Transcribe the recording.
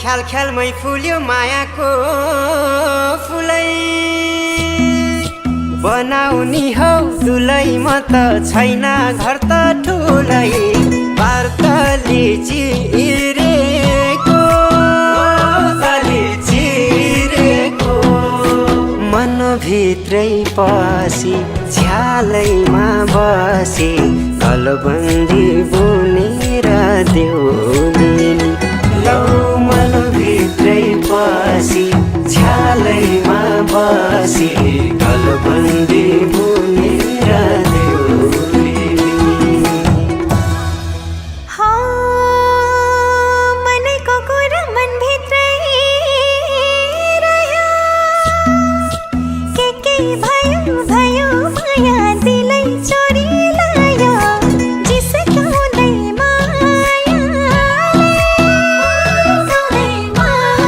ख्याल ख्यालमै फुल्यो मायाको फुलै बनाउनी हौ दुलै म त छैन घर त ठुलै पार्तली चिरेको मनभित्रै पसी झ्यालैमा बसी कलबन्दी बुनेर देउनी लौ मनभित्रै पसी झ्यालैमा बसी कलबन्दी